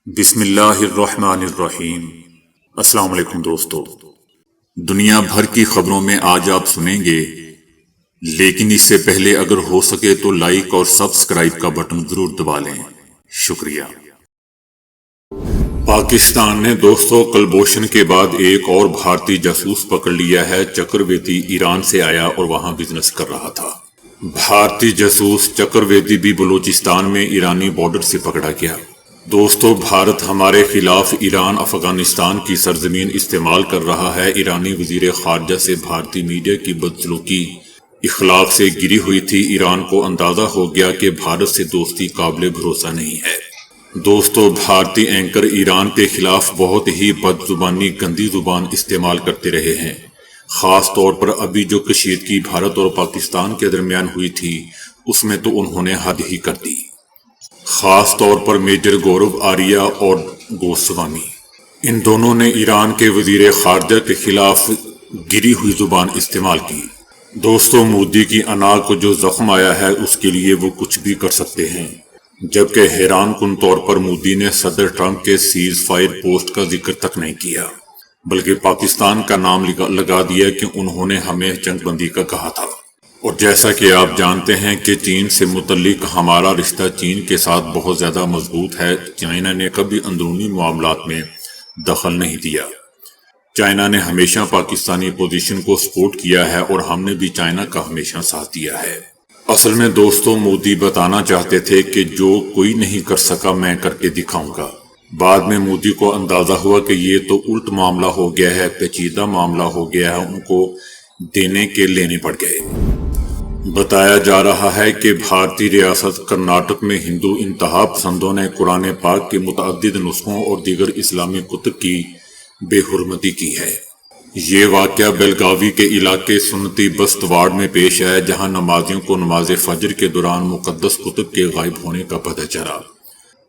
بسم اللہ الرحمن الرحیم۔ السلام علیکم دوستو، دنیا بھر کی خبروں میں آج آپ سنیں گے، لیکن اس سے پہلے اگر ہو سکے تو لائک اور سبسکرائب کا بٹن ضرور دبا لیں، شکریہ۔ پاکستان نے دوستو کلبھوشن کے بعد ایک اور بھارتی جاسوس پکڑ لیا ہے۔ چکرویدی ایران سے آیا اور وہاں بزنس کر رہا تھا۔ بھارتی جاسوس چکرویدی بھی بلوچستان میں ایرانی بارڈر سے پکڑا گیا۔ دوستو، بھارت ہمارے خلاف ایران افغانستان کی سرزمین استعمال کر رہا ہے۔ ایرانی وزیر خارجہ سے بھارتی میڈیا کی بدسلوکی اخلاق سے گری ہوئی تھی۔ ایران کو اندازہ ہو گیا کہ بھارت سے دوستی قابل بھروسہ نہیں ہے۔ دوستو، بھارتی اینکر ایران کے خلاف بہت ہی بد زبانی گندی زبان استعمال کرتے رہے ہیں۔ خاص طور پر ابھی جو کشیدگی بھارت اور پاکستان کے درمیان ہوئی تھی، اس میں تو انہوں نے حد ہی کر دی۔ خاص طور پر میجر گورو آریہ اور گوسوامی، ان دونوں نے ایران کے وزیر خارجہ کے خلاف گری ہوئی زبان استعمال کی۔ دوستو، مودی کی انا کو جو زخم آیا ہے اس کے لیے وہ کچھ بھی کر سکتے ہیں، جبکہ حیران کن طور پر مودی نے صدر ٹرمپ کے سیز فائر پوسٹ کا ذکر تک نہیں کیا، بلکہ پاکستان کا نام لگا دیا کہ انہوں نے ہمیں جنگ بندی کا کہا تھا۔ اور جیسا کہ آپ جانتے ہیں کہ چین سے متعلق ہمارا رشتہ چین کے ساتھ بہت زیادہ مضبوط ہے۔ چائنا نے کبھی اندرونی معاملات میں دخل نہیں دیا۔ چائنا نے ہمیشہ پاکستانی پوزیشن کو سپورٹ کیا ہے اور ہم نے بھی چائنا کا ہمیشہ ساتھ دیا ہے۔ اصل میں دوستو، مودی بتانا چاہتے تھے کہ جو کوئی نہیں کر سکا میں کر کے دکھاؤں گا۔ بعد میں مودی کو اندازہ ہوا کہ یہ تو الٹ معاملہ ہو گیا ہے، پیچیدہ معاملہ ہو گیا ہے، ان کو دینے کے لینے پڑ گئے۔ بتایا جا رہا ہے کہ بھارتی ریاست کرناٹک میں ہندو انتہا پسندوں نے قرآن پاک کے متعدد نسخوں اور دیگر اسلامی کتب کی بے حرمتی کی ہے۔ یہ واقعہ بیلگاوی کے علاقے سنتی بست وارڈ میں پیش آیا، جہاں نمازیوں کو نماز فجر کے دوران مقدس کتب کے غائب ہونے کا پتہ چلا۔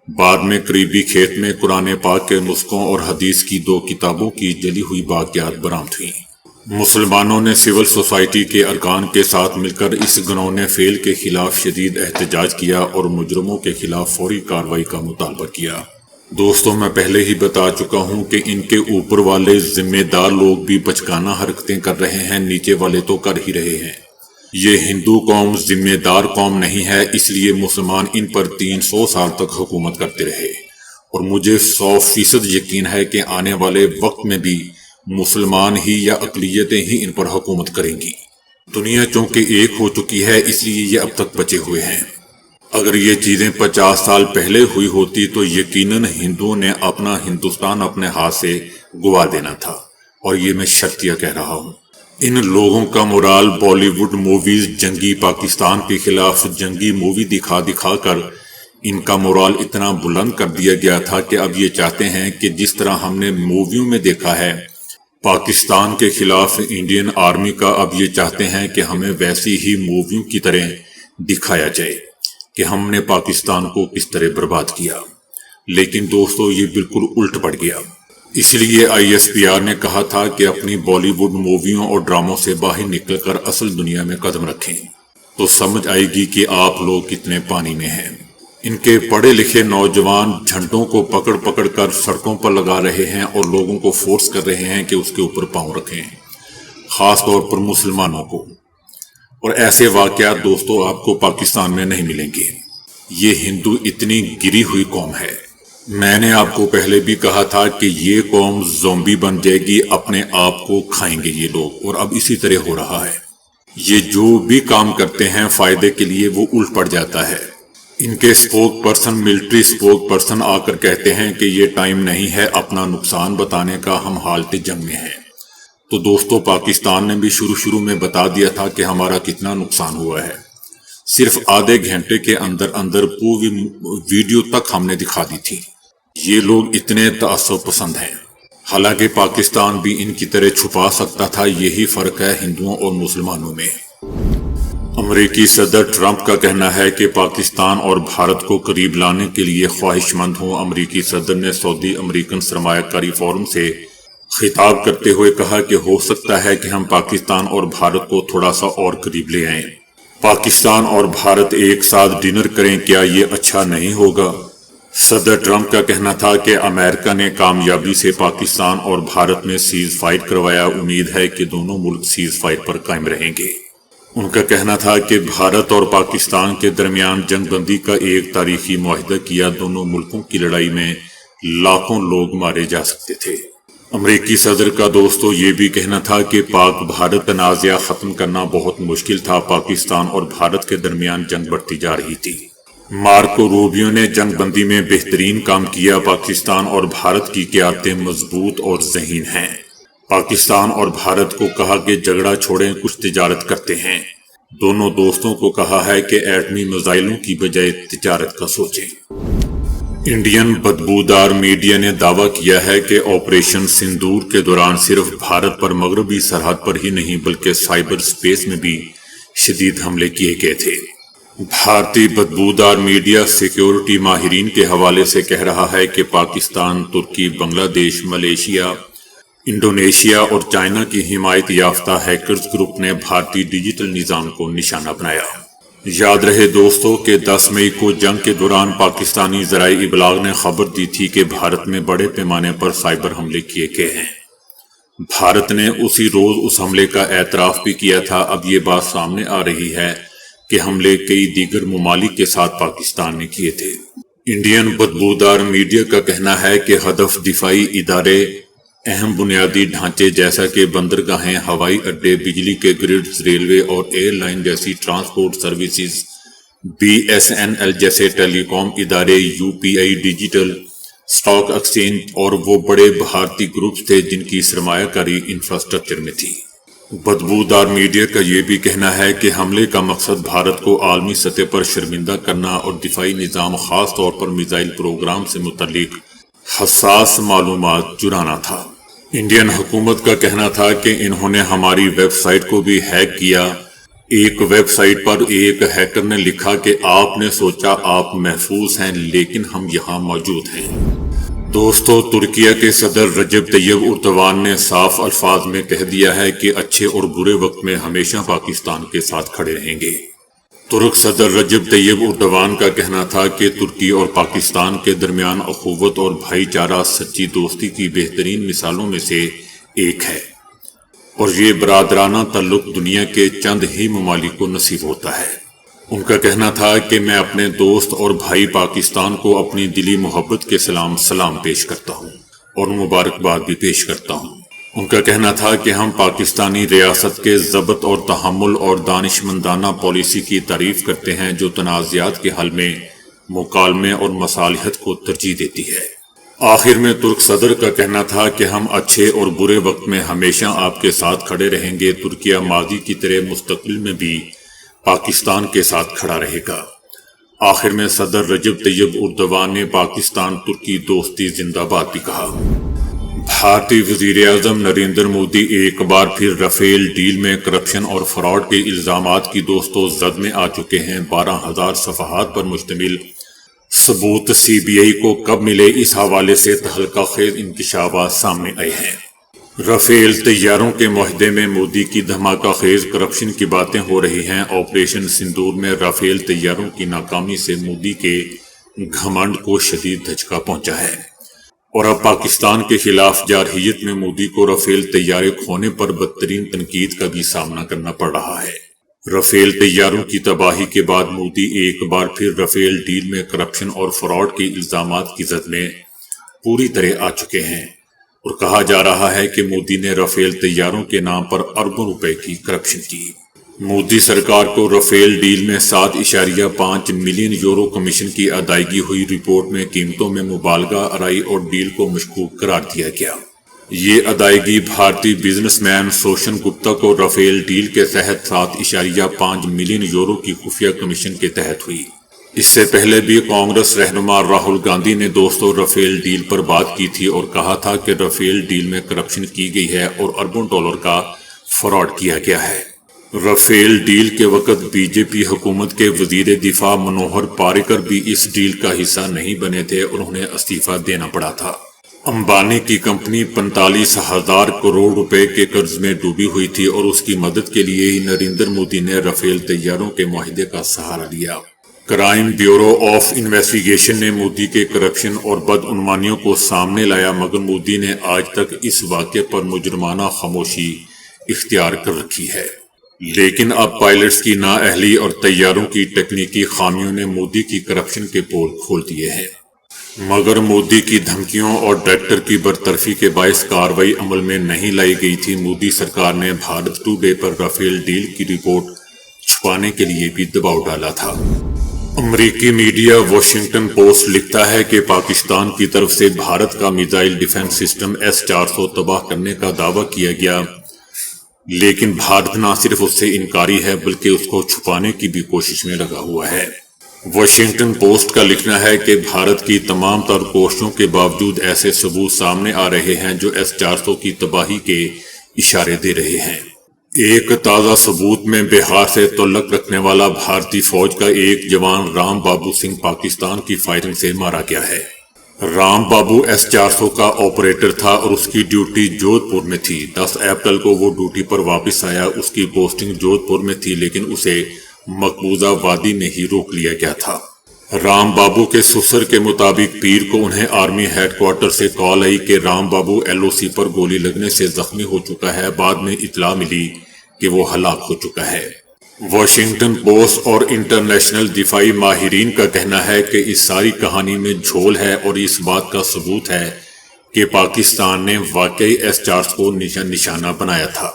بعد میں قریبی کھیت میں قرآن پاک کے نسخوں اور حدیث کی 2 کتابوں کی جلی ہوئی باقیات برآمد ہوئیں۔ مسلمانوں نے سول سوسائٹی کے ارکان کے ساتھ مل کر اس گھنونے فعل کے خلاف شدید احتجاج کیا اور مجرموں کے خلاف فوری کارروائی کا مطالبہ کیا۔ دوستوں، میں پہلے ہی بتا چکا ہوں کہ ان کے اوپر والے ذمہ دار لوگ بھی بچکانہ حرکتیں کر رہے ہیں، نیچے والے تو کر ہی رہے ہیں۔ یہ ہندو قوم ذمہ دار قوم نہیں ہے، اس لیے مسلمان ان پر 300 سال تک حکومت کرتے رہے، اور مجھے 100% یقین ہے کہ آنے والے وقت میں بھی مسلمان ہی یا اقلیتیں ہی ان پر حکومت کریں گی۔ دنیا چونکہ ایک ہو چکی ہے، اس لیے یہ اب تک بچے ہوئے ہیں۔ اگر یہ چیزیں 50 سال پہلے ہوئی ہوتی تو یقیناً ہندوؤں نے اپنا ہندوستان اپنے ہاتھ سے گوا دینا تھا، اور یہ میں شرطیہ کہہ رہا ہوں۔ ان لوگوں کا مرال بالی ووڈ موویز جنگی پاکستان کے خلاف جنگی مووی دکھا دکھا کر ان کا مرال اتنا بلند کر دیا گیا تھا کہ اب یہ چاہتے ہیں کہ جس طرح ہم نے موویوں میں دیکھا ہے پاکستان کے خلاف انڈین آرمی کا، اب یہ چاہتے ہیں کہ ہمیں ویسی ہی موویوں کی طرح دکھایا جائے کہ ہم نے پاکستان کو کس طرح برباد کیا۔ لیکن دوستو، یہ بالکل الٹ پڑ گیا۔ اس لیے ISPR نے کہا تھا کہ اپنی بالی ووڈ موویوں اور ڈراموں سے باہر نکل کر اصل دنیا میں قدم رکھیں، تو سمجھ آئے گی کہ آپ لوگ کتنے پانی میں ہیں۔ ان کے پڑھے لکھے نوجوان جھنڈوں کو پکڑ پکڑ کر سڑکوں پر لگا رہے ہیں اور لوگوں کو فورس کر رہے ہیں کہ اس کے اوپر پاؤں رکھیں، خاص طور پر مسلمانوں کو۔ اور ایسے واقعات دوستو آپ کو پاکستان میں نہیں ملیں گے۔ یہ ہندو اتنی گری ہوئی قوم ہے۔ میں نے آپ کو پہلے بھی کہا تھا کہ یہ قوم زومبی بن جائے گی، اپنے آپ کو کھائیں گے یہ لوگ، اور اب اسی طرح ہو رہا ہے۔ یہ جو بھی کام کرتے ہیں فائدے کے لیے وہ الٹ پڑ جاتا ہے۔ ان کے سپوک پرسن، ملٹری سپوک پرسن آ کر کہتے ہیں کہ یہ ٹائم نہیں ہے اپنا نقصان بتانے کا، ہم حالت جنگ میں ہیں۔ تو دوستو، پاکستان نے بھی شروع میں بتا دیا تھا کہ ہمارا کتنا نقصان ہوا ہے۔ صرف آدھے گھنٹے کے اندر اندر پوری ویڈیو تک ہم نے دکھا دی تھی۔ یہ لوگ اتنے تعصب پسند ہیں، حالانکہ پاکستان بھی ان کی طرح چھپا سکتا تھا۔ یہی فرق ہے ہندوؤں اور مسلمانوں میں۔ امریکی صدر ٹرمپ کا کہنا ہے کہ پاکستان اور بھارت کو قریب لانے کے لیے خواہش مند ہوں۔ امریکی صدر نے سعودی امریکن سرمایہ کاری فورم سے خطاب کرتے ہوئے کہا کہ ہو سکتا ہے کہ ہم پاکستان اور بھارت کو تھوڑا سا اور قریب لے آئیں۔ پاکستان اور بھارت ایک ساتھ ڈنر کریں، کیا یہ اچھا نہیں ہوگا؟ صدر ٹرمپ کا کہنا تھا کہ امریکہ نے کامیابی سے پاکستان اور بھارت میں سیز فائر کروایا، امید ہے کہ دونوں ملک سیز فائر پر قائم رہیں گے۔ ان کا کہنا تھا کہ بھارت اور پاکستان کے درمیان جنگ بندی کا ایک تاریخی معاہدہ کیا، دونوں ملکوں کی لڑائی میں لاکھوں لوگ مارے جا سکتے تھے۔ امریکی صدر کا دوستو یہ بھی کہنا تھا کہ پاک بھارت تنازعہ ختم کرنا بہت مشکل تھا، پاکستان اور بھارت کے درمیان جنگ بڑھتی جا رہی تھی۔ مارکو روبیو نے جنگ بندی میں بہترین کام کیا، پاکستان اور بھارت کی قیادتیں مضبوط اور ذہین ہیں۔ پاکستان اور بھارت کو کہا کہ جھگڑا چھوڑیں، کچھ تجارت کرتے ہیں۔ دونوں دوستوں کو کہا ہے کہ ایٹمی میزائلوں کی بجائے تجارت کا سوچیں۔ انڈین بدبودار میڈیا نے دعویٰ کیا ہے کہ آپریشن سندور کے دوران صرف بھارت پر مغربی سرحد پر ہی نہیں بلکہ سائبر سپیس میں بھی شدید حملے کیے گئے تھے۔ بھارتی بدبودار میڈیا سیکیورٹی ماہرین کے حوالے سے کہہ رہا ہے کہ پاکستان، ترکی، بنگلہ دیش، ملیشیا، انڈونیشیا اور چائنا کی حمایت یافتہ ہیکرز گروپ نے بھارتی ڈیجیٹل نظام کو نشانہ بنایا۔ یاد رہے دوستو کہ 10 مئی کو جنگ کے دوران پاکستانی ذرائع ابلاغ نے خبر دی تھی کہ بھارت میں بڑے پیمانے پر سائبر حملے کیے گئے ہیں۔ بھارت نے اسی روز اس حملے کا اعتراف بھی کیا تھا۔ اب یہ بات سامنے آ رہی ہے کہ حملے کئی دیگر ممالک کے ساتھ پاکستان نے کیے تھے۔ انڈین بدبودار میڈیا کا کہنا ہے کہ ہدف دفاعی ادارے، اہم بنیادی ڈھانچے جیسا کہ بندرگاہیں، ہوائی اڈے، بجلی کے گرڈز، ریلوے اور ایئر لائن جیسی ٹرانسپورٹ سروسز، BSNL جیسے ٹیلی کام ادارے، UPI ڈیجیٹل، اسٹاک ایکسچینج اور وہ بڑے بھارتی گروپس تھے جن کی سرمایہ کاری انفراسٹرکچر میں تھی۔ بدبودار میڈیا کا یہ بھی کہنا ہے کہ حملے کا مقصد بھارت کو عالمی سطح پر شرمندہ کرنا اور دفاعی نظام، خاص طور پر میزائل پروگرام سے متعلق حساس معلومات چرانا تھا۔ انڈین حکومت کا کہنا تھا کہ انہوں نے ہماری ویب سائٹ کو بھی ہیک کیا۔ ایک ویب سائٹ پر ایک ہیکر نے لکھا کہ آپ نے سوچا آپ محفوظ ہیں لیکن ہم یہاں موجود ہیں۔ دوستو، ترکیہ کے صدر رجب طیب اردوان نے صاف الفاظ میں کہہ دیا ہے کہ اچھے اور برے وقت میں ہمیشہ پاکستان کے ساتھ کھڑے رہیں گے۔ ترک صدر رجب طیب اردوان کا کہنا تھا کہ ترکی اور پاکستان کے درمیان اخوت اور بھائی چارہ سچی دوستی کی بہترین مثالوں میں سے ایک ہے، اور یہ برادرانہ تعلق دنیا کے چند ہی ممالک کو نصیب ہوتا ہے۔ ان کا کہنا تھا کہ میں اپنے دوست اور بھائی پاکستان کو اپنی دلی محبت کے سلام پیش کرتا ہوں اور مبارکباد بھی پیش کرتا ہوں۔ ان کا کہنا تھا کہ ہم پاکستانی ریاست کے ضبط اور تحمل اور دانشمندانہ پالیسی کی تعریف کرتے ہیں جو تنازعات کے حل میں مکالمے اور مصالحت کو ترجیح دیتی ہے۔ آخر میں ترک صدر کا کہنا تھا کہ ہم اچھے اور برے وقت میں ہمیشہ آپ کے ساتھ کھڑے رہیں گے۔ ترکیہ ماضی کی طرح مستقبل میں بھی پاکستان کے ساتھ کھڑا رہے گا۔ آخر میں صدر رجب طیب اردوان نے پاکستان ترکی دوستی زندہ باد بھی کہا۔ بھارتی وزیر اعظم نریندر مودی ایک بار پھر رافیل ڈیل میں کرپشن اور فراڈ کے الزامات کی دوستوں زد میں آ چکے ہیں۔ 12,000 صفحات پر مشتمل ثبوت CBI کو کب ملے، اس حوالے سے تہلکہ خیز انکشافات سامنے آئے ہیں۔ رافیل طیاروں کے معاہدے میں مودی کی دھماکہ خیز کرپشن کی باتیں ہو رہی ہیں۔ آپریشن سندور میں رافیل طیاروں کی ناکامی سے مودی کے گھمنڈ کو شدید دھچکا پہنچا ہے، اور اب پاکستان کے خلاف جارحیت میں مودی کو رافیل طیارے کھونے پر بدترین تنقید کا بھی سامنا کرنا پڑ رہا ہے۔ رافیل طیاروں کی تباہی کے بعد مودی ایک بار پھر رافیل ڈیل میں کرپشن اور فراڈ کے الزامات کی زد میں پوری طرح آ چکے ہیں، اور کہا جا رہا ہے کہ مودی نے رافیل طیاروں کے نام پر اربوں روپے کی کرپشن کی۔ مودی سرکار کو رافیل ڈیل میں 7.5 ملین یورو کمیشن کی ادائیگی ہوئی۔ رپورٹ میں قیمتوں میں مبالغہ آرائی اور ڈیل کو مشکوک قرار دیا گیا۔ یہ ادائیگی بھارتی بزنس مین سوشن گپتا کو رافیل ڈیل کے تحت 7.5 ملین یورو کی خفیہ کمیشن کے تحت ہوئی۔ اس سے پہلے بھی کانگریس رہنما راہل گاندھی نے دوستوں رافیل ڈیل پر بات کی تھی اور کہا تھا کہ رافیل ڈیل میں کرپشن کی گئی ہے اور اربوں ڈالر کا فراڈ کیا گیا ہے۔ رافیل ڈیل کے وقت BJP حکومت کے وزیر دفاع منوہر پاریکر بھی اس ڈیل کا حصہ نہیں بنے تھے اور انہیں استعفیٰ دینا پڑا تھا۔ امبانی کی کمپنی 45,000 کروڑ روپے کے قرض میں ڈوبی ہوئی تھی اور اس کی مدد کے لیے ہی نریندر مودی نے رافیل طیاروں کے معاہدے کا سہارا لیا۔ کرائم بیورو آف انویسٹیگیشن نے مودی کے کرپشن اور بدعنوانیوں کو سامنے لایا، مگر مودی نے آج تک اس واقعے پر مجرمانہ خاموشی اختیار کر رکھی ہے۔ لیکن اب پائلٹس کی نااہلی اور طیاروں کی تکنیکی خامیوں نے مودی کی کرپشن کے پول کھول دیے ہیں، مگر مودی کی دھمکیوں اور ڈائریکٹر کی برطرفی کے باعث کارروائی عمل میں نہیں لائی گئی تھی۔ مودی سرکار نے بھارت ٹوڈے پر رافیل ڈیل کی رپورٹ چھپانے کے لیے بھی دباؤ ڈالا تھا۔ امریکی میڈیا واشنگٹن پوسٹ لکھتا ہے کہ پاکستان کی طرف سے بھارت کا میزائل ڈیفنس سسٹم S-400 تباہ کرنے کا دعویٰ کیا گیا، لیکن بھارت نہ صرف اس سے انکاری ہے بلکہ اس کو چھپانے کی بھی کوشش میں لگا ہوا ہے۔ واشنگٹن پوسٹ کا لکھنا ہے کہ بھارت کی تمام تر کوششوں کے باوجود ایسے ثبوت سامنے آ رہے ہیں جو S-400 کی تباہی کے اشارے دے رہے ہیں۔ ایک تازہ ثبوت میں بہار سے تعلق رکھنے والا بھارتی فوج کا ایک جوان رام بابو سنگھ پاکستان کی فائرنگ سے مارا گیا ہے۔ رام بابو S-400 کا آپریٹر تھا اور اس کی ڈیوٹی جودھ پور میں تھی۔ 10 اپریل کو وہ ڈیوٹی پر واپس آیا۔ اس کی پوسٹنگ جودھ پور میں تھی، لیکن اسے مقبوضہ وادی میں ہی روک لیا گیا تھا۔ رام بابو کے سسر کے مطابق پیر کو انہیں آرمی ہیڈ کوارٹر سے کال آئی کہ رام بابو LOC پر گولی لگنے سے زخمی ہو چکا ہے۔ بعد میں اطلاع ملی کہ وہ ہلاک ہو چکا ہے۔ واشنگٹن پوسٹ اور انٹرنیشنل دفاعی ماہرین کا کہنا ہے کہ اس ساری کہانی میں جھول ہے اور اس بات کا ثبوت ہے کہ پاکستان نے واقعی S-400 کو نشانہ بنایا تھا۔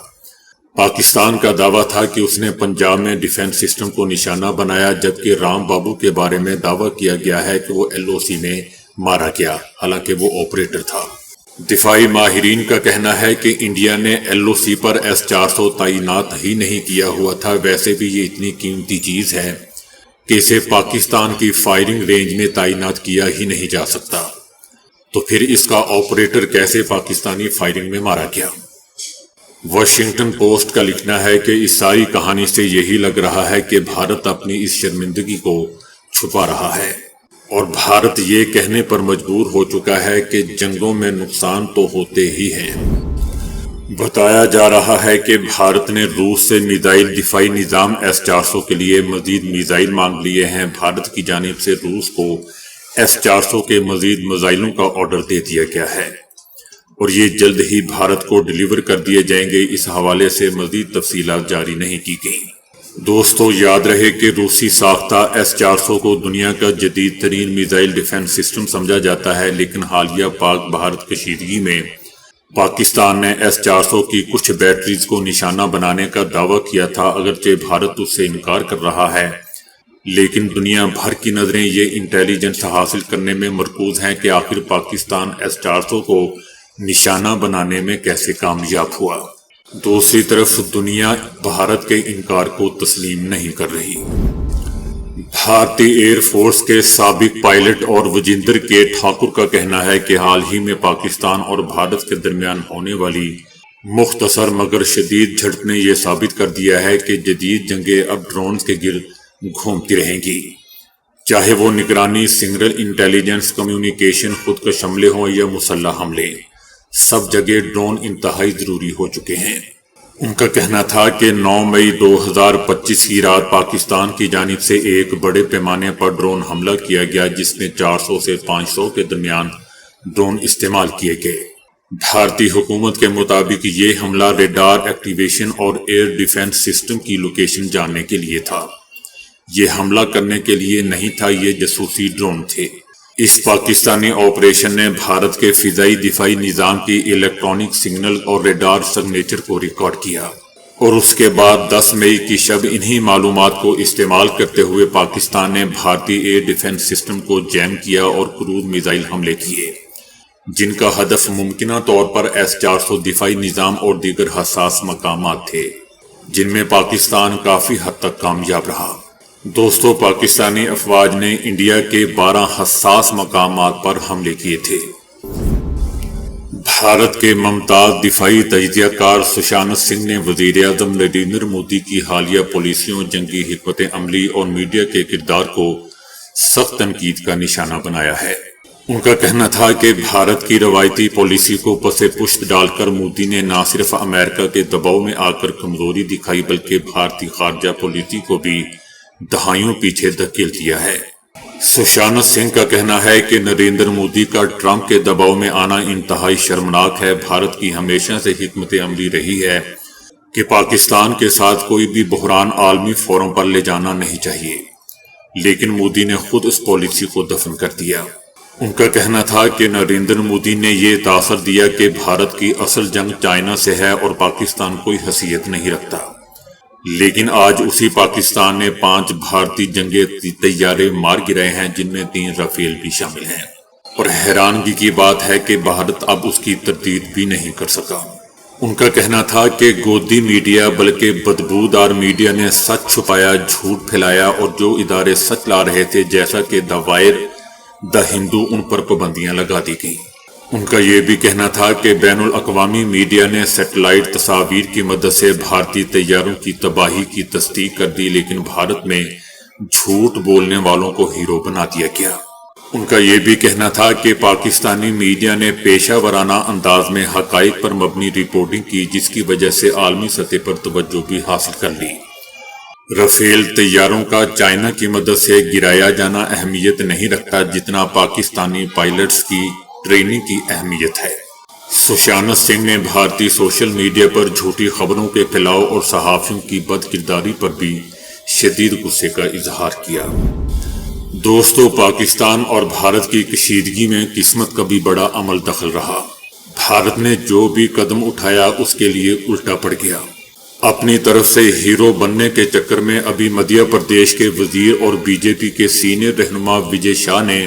پاکستان کا دعویٰ تھا کہ اس نے پنجاب میں ڈیفنس سسٹم کو نشانہ بنایا، جبکہ رام بابو کے بارے میں دعویٰ کیا گیا ہے کہ وہ LOC میں مارا گیا، حالانکہ وہ آپریٹر تھا۔ دفاعی ماہرین کا کہنا ہے کہ انڈیا نے LOC پر S-400 تعینات ہی نہیں کیا ہوا تھا۔ ویسے بھی یہ اتنی قیمتی چیز ہے کہ اسے پاکستان کی فائرنگ رینج میں تعینات کیا ہی نہیں جا سکتا، تو پھر اس کا آپریٹر کیسے پاکستانی فائرنگ میں مارا گیا؟ واشنگٹن پوسٹ کا لکھنا ہے کہ اس ساری کہانی سے یہی لگ رہا ہے کہ بھارت اپنی اس شرمندگی کو چھپا رہا ہے، اور بھارت یہ کہنے پر مجبور ہو چکا ہے کہ جنگوں میں نقصان تو ہوتے ہی ہیں۔ بتایا جا رہا ہے کہ بھارت نے روس سے میزائل دفاعی نظام S-400 کے لیے مزید میزائل مانگ لیے ہیں۔ بھارت کی جانب سے روس کو S-400 کے مزید میزائلوں کا آرڈر دے دیا گیا ہے، اور یہ جلد ہی بھارت کو ڈیلیور کر دیے جائیں گے۔ اس حوالے سے مزید تفصیلات جاری نہیں کی گئیں۔ دوستو، یاد رہے کہ روسی ساختہ S-400 کو دنیا کا جدید ترین میزائل ڈیفنس سسٹم سمجھا جاتا ہے، لیکن حالیہ پاک بھارت کشیدگی میں پاکستان نے S-400 کی کچھ بیٹریز کو نشانہ بنانے کا دعویٰ کیا تھا۔ اگرچہ بھارت اس سے انکار کر رہا ہے، لیکن دنیا بھر کی نظریں یہ انٹیلیجنس حاصل کرنے میں مرکوز ہیں کہ آخر پاکستان S-400 کو نشانہ بنانے میں کیسے کامیاب ہوا۔ دوسری طرف دنیا بھارت کے انکار کو تسلیم نہیں کر رہی۔ بھارتی ایئر فورس کے سابق پائلٹ اور وجیندر کے ٹھاکر کا کہنا ہے کہ حال ہی میں پاکستان اور بھارت کے درمیان ہونے والی مختصر مگر شدید جھڑپ نے یہ ثابت کر دیا ہے کہ جدید جنگیں اب ڈرونز کے گرد گھومتی رہیں گی، چاہے وہ نگرانی، سگنل انٹیلیجنس، کمیونیکیشن، خودکش حملے ہوں یا مسلح حملے، سب جگہ ڈرون انتہائی ضروری ہو چکے ہیں۔ ان کا کہنا تھا کہ 9 مئی 2025 کی رات پاکستان کی جانب سے ایک بڑے پیمانے پر ڈرون حملہ کیا گیا، جس میں 400 سے 500 کے درمیان ڈرون استعمال کیے گئے۔ بھارتی حکومت کے مطابق یہ حملہ ریڈار ایکٹیویشن اور ایئر ڈیفنس سسٹم کی لوکیشن جاننے کے لیے تھا۔ یہ حملہ کرنے کے لیے نہیں تھا، یہ جاسوسی ڈرون تھے۔ اس پاکستانی آپریشن نے بھارت کے فضائی دفاعی نظام کی الیکٹرانک سگنل اور ریڈار سگنیچر کو ریکارڈ کیا، اور اس کے بعد 10 مئی کی شب انہی معلومات کو استعمال کرتے ہوئے پاکستان نے بھارتی ایئر ڈیفنس سسٹم کو جیم کیا اور کروز میزائل حملے کیے، جن کا ہدف ممکنہ طور پر S-400 دفاعی نظام اور دیگر حساس مقامات تھے، جن میں پاکستان کافی حد تک کامیاب رہا۔ دوستو، پاکستانی افواج نے انڈیا کے 12 حساس مقامات پر حملے کیے تھے۔ بھارت کے ممتاز دفاعی تجزیہ کار سشانت سنگھ نے وزیر اعظم نریندر مودی کی حالیہ پالیسیوں، جنگی حکمت عملی اور میڈیا کے کردار کو سخت تنقید کا نشانہ بنایا ہے۔ ان کا کہنا تھا کہ بھارت کی روایتی پالیسی کو پس پشت ڈال کر مودی نے نہ صرف امریکہ کے دباؤ میں آ کر کمزوری دکھائی، بلکہ بھارتی خارجہ پالیسی کو بھی دہائیوں پیچھے دھکیل دیا ہے۔ سشانت سنگھ کا کہنا ہے کہ نریندر مودی کا ٹرمپ کے دباؤ میں آنا انتہائی شرمناک ہے۔ بھارت کی ہمیشہ سے حکمت عملی رہی ہے کہ پاکستان کے ساتھ کوئی بھی بحران عالمی فورم پر لے جانا نہیں چاہیے، لیکن مودی نے خود اس پالیسی کو دفن کر دیا۔ ان کا کہنا تھا کہ نریندر مودی نے یہ تاثر دیا کہ بھارت کی اصل جنگ چائنا سے ہے اور پاکستان کوئی حیثیت نہیں رکھتا، لیکن آج اسی پاکستان نے 5 بھارتی جنگی طیارے مار گرائے ہیں، جن میں 3 رافیل بھی شامل ہیں، اور حیرانگی کی بات ہے کہ بھارت اب اس کی تردید بھی نہیں کر سکا۔ ان کا کہنا تھا کہ گودی میڈیا بلکہ بدبودار میڈیا نے سچ چھپایا، جھوٹ پھیلایا، اور جو ادارے سچ لا رہے تھے جیسا کہ دا وائر، دا ہندو، ان پر پابندیاں لگا دی گئیں۔ ان کا یہ بھی کہنا تھا کہ بین الاقوامی میڈیا نے سیٹلائٹ تصاویر کی مدد سے بھارتی طیاروں کی تباہی کی تصدیق کر دی، لیکن بھارت میں جھوٹ بولنے والوں کو ہیرو بنا دیا گیا۔ ان کا یہ بھی کہنا تھا کہ پاکستانی میڈیا نے پیشہ ورانہ انداز میں حقائق پر مبنی رپورٹنگ کی، جس کی وجہ سے عالمی سطح پر توجہ بھی حاصل کر لی۔ رافیل طیاروں کا چائنا کی مدد سے گرایا جانا اہمیت نہیں رکھتا جتنا پاکستانی پائلٹس کی ٹریننگ کی اہمیت ہے۔ سشانت سنگھ نے بھارتی سوشل میڈیا پر جھوٹی خبروں کے پھیلاؤ اور صحافیوں کی بد کرداری پر بھی شدید غصے کا اظہار کیا۔ دوستو، پاکستان اور بھارت کی کشیدگی میں قسمت کا بھی بڑا عمل دخل رہا۔ بھارت نے جو بھی قدم اٹھایا اس کے لیے الٹا پڑ گیا۔ اپنی طرف سے ہیرو بننے کے چکر میں ابھی مدھیہ پردیش کے وزیر اور بی جے پی کے سینئر رہنما وجے شاہ نے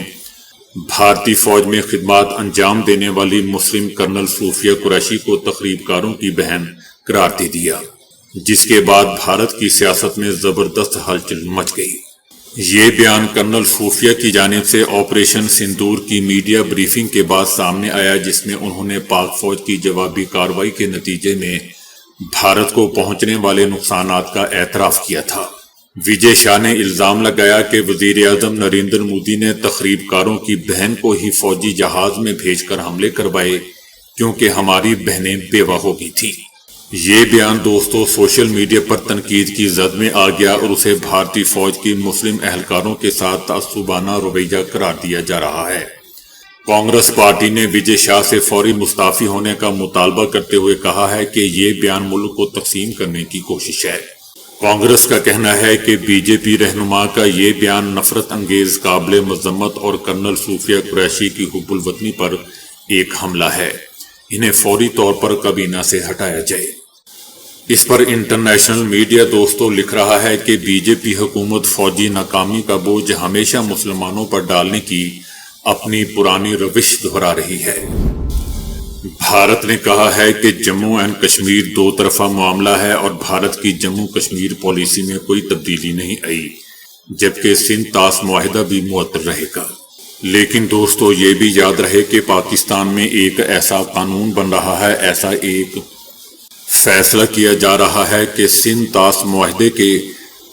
بھارتی فوج میں خدمات انجام دینے والی مسلم کرنل صوفیہ قریشی کو تخریب کاروں کی بہن قرار دے دیا، جس کے بعد بھارت کی سیاست میں زبردست ہلچل مچ گئی۔ یہ بیان کرنل صوفیہ کی جانب سے آپریشن سندور کی میڈیا بریفنگ کے بعد سامنے آیا، جس میں انہوں نے پاک فوج کی جوابی کارروائی کے نتیجے میں بھارت کو پہنچنے والے نقصانات کا اعتراف کیا تھا۔ وجے شاہ نے الزام لگایا کہ وزیر اعظم نریندر مودی نے تخریب کاروں کی بہن کو ہی فوجی جہاز میں بھیج کر حملے کروائے کیونکہ ہماری بہنیں بیوہ ہو گئی تھیں۔ یہ بیان دوستو سوشل میڈیا پر تنقید کی زد میں آ گیا اور اسے بھارتی فوج کی مسلم اہلکاروں کے ساتھ تعصبانہ رویہ قرار دیا جا رہا ہے۔ کانگریس پارٹی نے وجے شاہ سے فوری مستعفی ہونے کا مطالبہ کرتے ہوئے کہا ہے کہ یہ بیان ملک کو تقسیم کرنے کی کوشش ہے۔ کانگریس کا کہنا ہے کہ بی جے پی رہنما کا یہ بیان نفرت انگیز، قابل مذمت اور کرنل صوفیہ قریشی کی حب الوطنی پر ایک حملہ ہے۔ انہیں فوری طور پر کابینہ سے ہٹایا جائے۔ اس پر انٹرنیشنل میڈیا دوستو لکھ رہا ہے کہ بی جے پی حکومت فوجی ناکامی کا بوجھ ہمیشہ مسلمانوں پر ڈالنے کی اپنی پرانی روش دہرا رہی ہے۔ بھارت نے کہا ہے کہ جموں اینڈ کشمیر دو طرفہ معاملہ ہے اور بھارت کی جموں کشمیر پالیسی میں کوئی تبدیلی نہیں آئی، جبکہ سندھ طاس معاہدہ بھی معطل رہے گا۔ لیکن دوستو یہ بھی یاد رہے کہ پاکستان میں ایک ایسا قانون بن رہا ہے، ایسا ایک فیصلہ کیا جا رہا ہے کہ سندھ طاس معاہدے کے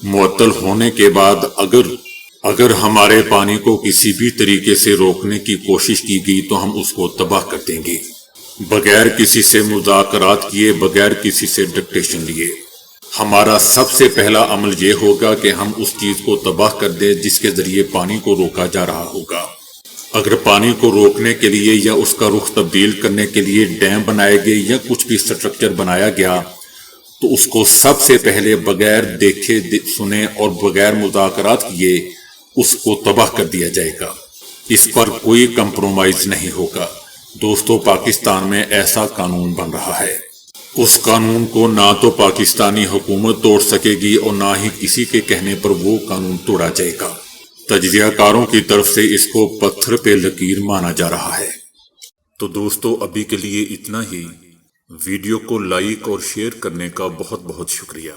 معطل ہونے کے بعد اگر ہمارے پانی کو کسی بھی طریقے سے روکنے کی کوشش کی گئی تو ہم اس کو تباہ کر دیں گے، بغیر کسی سے مذاکرات کیے، بغیر کسی سے ڈکٹیشن لیے۔ ہمارا سب سے پہلا عمل یہ ہوگا کہ ہم اس چیز کو تباہ کر دیں جس کے ذریعے پانی کو روکا جا رہا ہوگا۔ اگر پانی کو روکنے کے لیے یا اس کا رخ تبدیل کرنے کے لیے ڈیم بنائے گئے یا کچھ بھی سٹرکچر بنایا گیا تو اس کو سب سے پہلے بغیر دیکھے سنے اور بغیر مذاکرات کیے اس کو تباہ کر دیا جائے گا۔ اس پر کوئی کمپرومائز نہیں ہوگا۔ دوستو پاکستان میں ایسا قانون بن رہا ہے، اس قانون کو نہ تو پاکستانی حکومت توڑ سکے گی اور نہ ہی کسی کے کہنے پر وہ قانون توڑا جائے گا۔ تجزیہ کاروں کی طرف سے اس کو پتھر پہ لکیر مانا جا رہا ہے۔ تو دوستو ابھی کے لیے اتنا ہی۔ ویڈیو کو لائک اور شیئر کرنے کا بہت بہت شکریہ۔